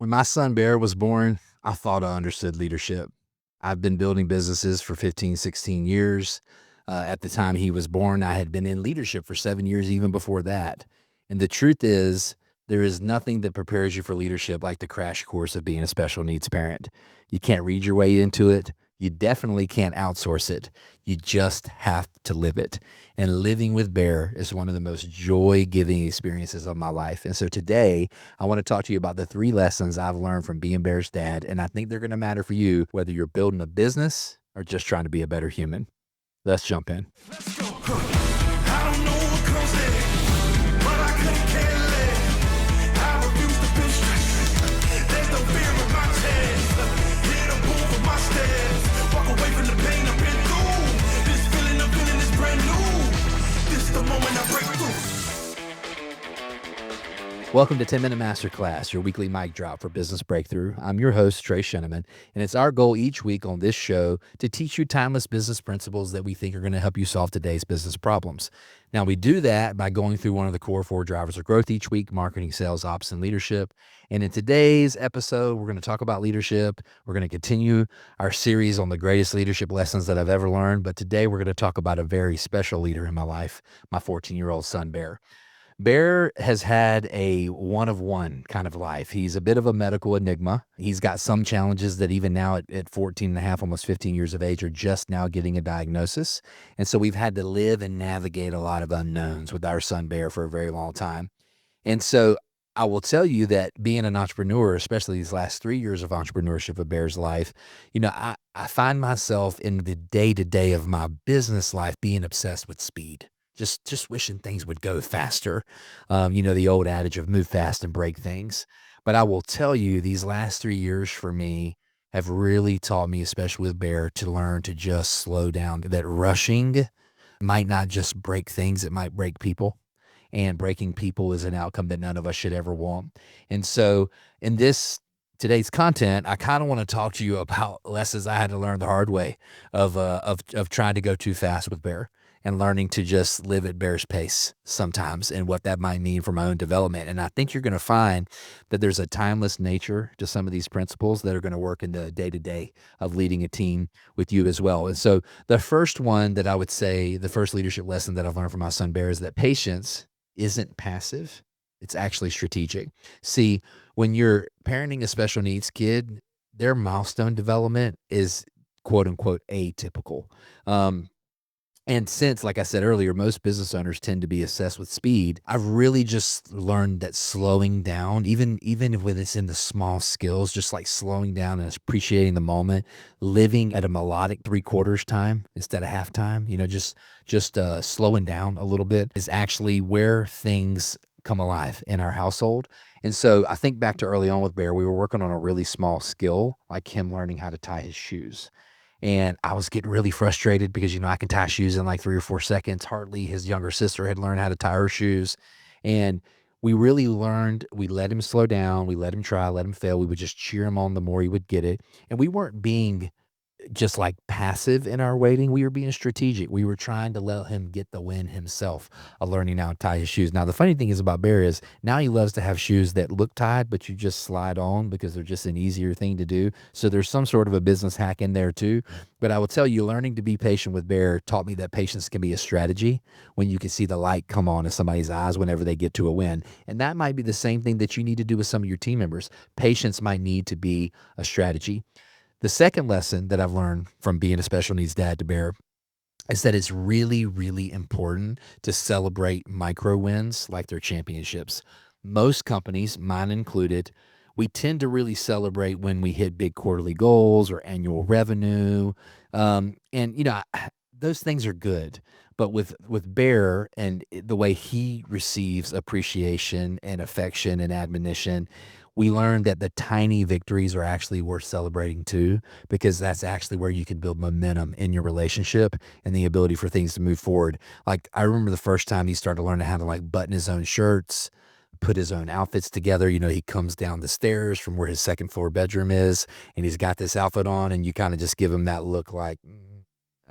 When my son Bear was born, I thought I understood leadership. I've been building businesses for 15, 16 years. At the time he was born, I had been in leadership for 7 years, even before that. And the truth is, there is nothing that prepares you for leadership like the crash course of being a special needs parent. You can't read your way into it. You definitely can't outsource it. You just have to live it. And living with Bear is one of the most joy giving experiences of my life. And so today, I want to talk to you about the 3 lessons I've learned from being Bear's dad, and I think they're going to matter for you, whether you're building a business or just trying to be a better human. Let's jump in. Let's go. I don't know what comes next, but I couldn't care less. I refuse to feel stressed. There's no fear in my chest. Hit a move with my steps. Walk away from the pain I've been through. This feeling I'm feeling is brand new. This is the moment I break through. Welcome to 10-Minute Masterclass, your weekly mic drop for business breakthrough. I'm your host, Trey Sheneman, and it's our goal each week on this show to teach you timeless business principles that we think are going to help you solve today's business problems. Now, we do that by going through one of the core 4 drivers of growth each week: marketing, sales, ops, and leadership. And in today's episode, we're going to talk about leadership. We're going to continue our series on the greatest leadership lessons that I've ever learned. But today, we're going to talk about a very special leader in my life, my 14-year-old son, Bear. Bear has had a one-of-one kind of life. He's a bit of a medical enigma. He's got some challenges that even now at 14 and a half, almost 15 years of age, are just now getting a diagnosis. And so we've had to live and navigate a lot of unknowns with our son Bear for a very long time. And so I will tell you that being an entrepreneur, especially these last 3 years of entrepreneurship of Bear's life, I find myself in the day-to-day of my business life being obsessed with speed. Just wishing things would go faster. The old adage of move fast and break things. But I will tell you, these last 3 years for me have really taught me, especially with Bear, to learn to just slow down. That rushing might not just break things, it might break people. And breaking people is an outcome that none of us should ever want. And so in today's content, I kind of want to talk to you about lessons I had to learn the hard way of trying to go too fast with Bear and learning to just live at Bear's pace sometimes, and what that might mean for my own development. And I think you're going to find that there's a timeless nature to some of these principles that are going to work in the day-to-day of leading a team with you as well. And so the first one that I would say, the first leadership lesson that I've learned from my son Bear, is that patience isn't passive. It's actually strategic. See, when you're parenting a special needs kid, their milestone development is quote unquote atypical. And since, like I said earlier, most business owners tend to be obsessed with speed, I've really just learned that slowing down, even when it's in the small skills, just like slowing down and appreciating the moment, living at a melodic 3/4 time instead of half time, just slowing down a little bit, is actually where things come alive in our household. And so I think back to early on with Bear, we were working on a really small skill, like him learning how to tie his shoes. And I was getting really frustrated because, I can tie shoes in like 3 or 4 seconds. Hartley, his younger sister, had learned how to tie her shoes. And we really learned, we let him slow down, we let him try, let him fail. We would just cheer him on the more he would get it. And we weren't being just like passive in our waiting. We were being strategic. We were trying to let him get the win himself, learning how to tie his shoes. Now, the funny thing is about Bear is now he loves to have shoes that look tied, but you just slide on because they're just an easier thing to do. So there's some sort of a business hack in there too. But I will tell you, learning to be patient with Bear taught me that patience can be a strategy when you can see the light come on in somebody's eyes whenever they get to a win. And that might be the same thing that you need to do with some of your team members. Patience might need to be a strategy. The second lesson that I've learned from being a special needs dad to Bear is that it's really, really important to celebrate micro wins like they're championships. Most companies, mine included, we tend to really celebrate when we hit big quarterly goals or annual revenue. Those things are good. But with Bear and the way he receives appreciation and affection and admonition, we learned that the tiny victories are actually worth celebrating too, because that's actually where you can build momentum in your relationship and the ability for things to move forward. Like, I remember the first time he started learning how to like button his own shirts, put his own outfits together. He comes down the stairs from where his second floor bedroom is, and he's got this outfit on, and you kind of just give him that look like,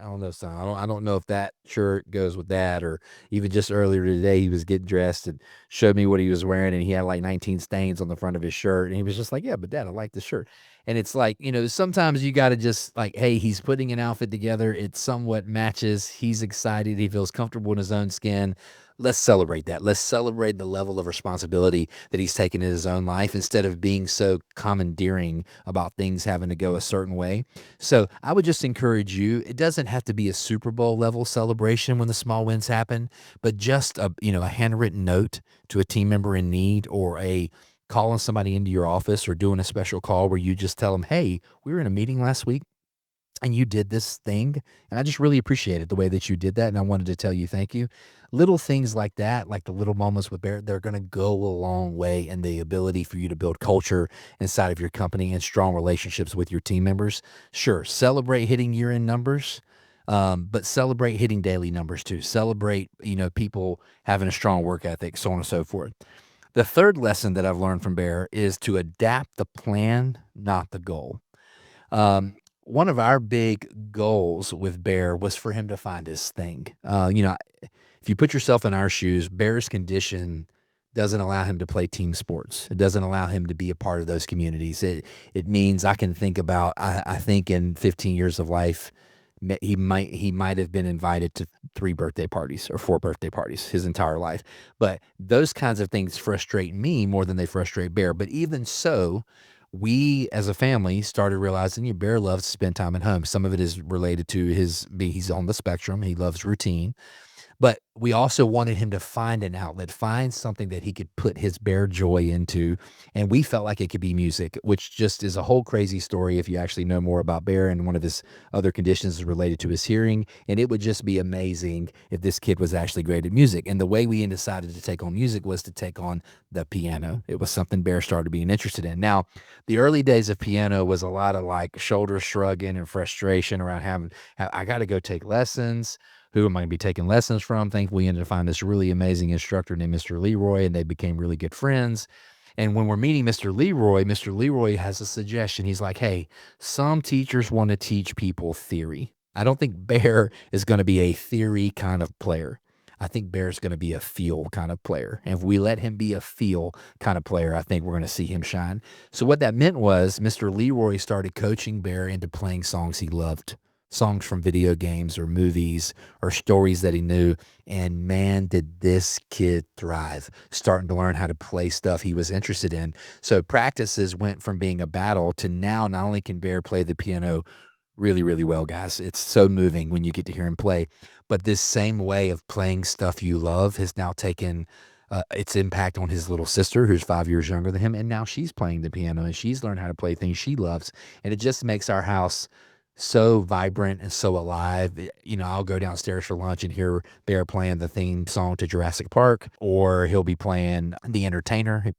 I don't know, son. I don't know if that shirt goes with that, or even just earlier today, he was getting dressed and showed me what he was wearing, and he had like 19 stains on the front of his shirt, and he was just like, "Yeah, but Dad, I like the shirt." And it's like, sometimes you got to just like, hey, he's putting an outfit together. It somewhat matches. He's excited. He feels comfortable in his own skin. Let's celebrate that. Let's celebrate the level of responsibility that he's taken in his own life instead of being so commandeering about things having to go a certain way. So I would just encourage you, it doesn't have to be a Super Bowl level celebration when the small wins happen, but just a handwritten note to a team member in need, or a calling somebody into your office, or doing a special call where you just tell them, "Hey, we were in a meeting last week and you did this thing, and I just really appreciated the way that you did that, and I wanted to tell you thank you." Little things like that, like the little moments with Bear, they're going to go a long way in the ability for you to build culture inside of your company and strong relationships with your team members. Sure, celebrate hitting year-end numbers, but celebrate hitting daily numbers too. Celebrate, people having a strong work ethic, so on and so forth. The third lesson that I've learned from Bear is to adapt the plan, not the goal. One of our big goals with Bear was for him to find his thing. If you put yourself in our shoes, Bear's condition doesn't allow him to play team sports. It doesn't allow him to be a part of those communities. It means I can think about, I think in 15 years of life, he might have been invited to 3 birthday parties or 4 birthday parties his entire life. But those kinds of things frustrate me more than they frustrate Bear. But even so, we as a family started realizing, Bear loves to spend time at home. Some of it is related to he's on the spectrum. He loves routine. But we also wanted him to find an outlet, find something that he could put his Bear joy into, and we felt like it could be music, which just is a whole crazy story if you actually know more about Bear. And one of his other conditions is related to his hearing, and it would just be amazing if this kid was actually great at music. And the way we decided to take on music was to take on the piano. It was something Bear started being interested in. Now, the early days of piano was a lot of like shoulder shrugging and frustration around I got to go take lessons. Who am I going to be taking lessons from? Thankfully, we ended up finding this really amazing instructor named Mr. Leroy, and they became really good friends. And when we're meeting Mr. Leroy has a suggestion. He's like, "Hey, some teachers want to teach people theory. I don't think Bear is going to be a theory kind of player. I think Bear's going to be a feel kind of player. And if we let him be a feel kind of player, I think we're going to see him shine." So what that meant was Mr. Leroy started coaching Bear into playing songs he loved, songs from video games or movies or stories that he knew. And man, did this kid thrive, starting to learn how to play stuff he was interested in. So practices went from being a battle to now not only can Bear play the piano really, really well, guys. It's so moving when you get to hear him play. But this same way of playing stuff you love has now taken its impact on his little sister, who's 5 years younger than him. And now she's playing the piano and she's learned how to play things she loves. And it just makes our house so vibrant and so alive. I'll go downstairs for lunch and hear Bear playing the theme song to Jurassic Park, or he'll be playing The Entertainer.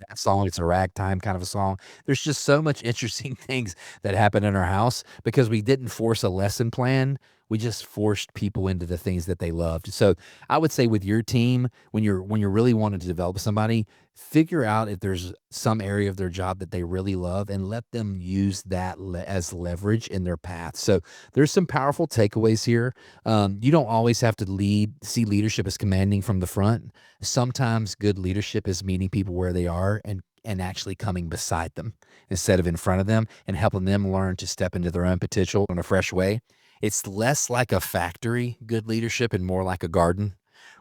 That song, it's a ragtime kind of a song. There's just so much interesting things that happen in our house because we didn't force a lesson plan. We just forced people into the things that they loved. So I would say with your team, when you're really wanting to develop somebody, figure out if there's some area of their job that they really love and let them use that as leverage in their path. So there's some powerful takeaways here. You don't always have to see leadership as commanding from the front. Sometimes good leadership is meeting people where they are and actually coming beside them instead of in front of them and helping them learn to step into their own potential in a fresh way. It's less like a factory, good leadership, and more like a garden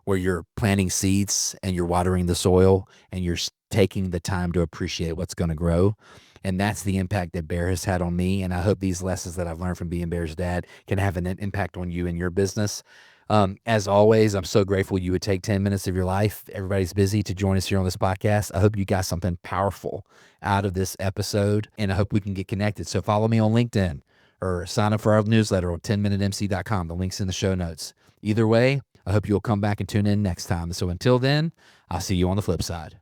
where you're planting seeds and you're watering the soil and you're taking the time to appreciate what's going to grow. And that's the impact that Bear has had on me. And I hope these lessons that I've learned from being Bear's dad can have an impact on you and your business. As always, I'm so grateful you would take 10 minutes of your life. Everybody's busy to join us here on this podcast. I hope you got something powerful out of this episode, and I hope we can get connected. So follow me on LinkedIn or sign up for our newsletter on 10minutemc.com. The link's in the show notes. Either way, I hope you'll come back and tune in next time. So until then, I'll see you on the flip side.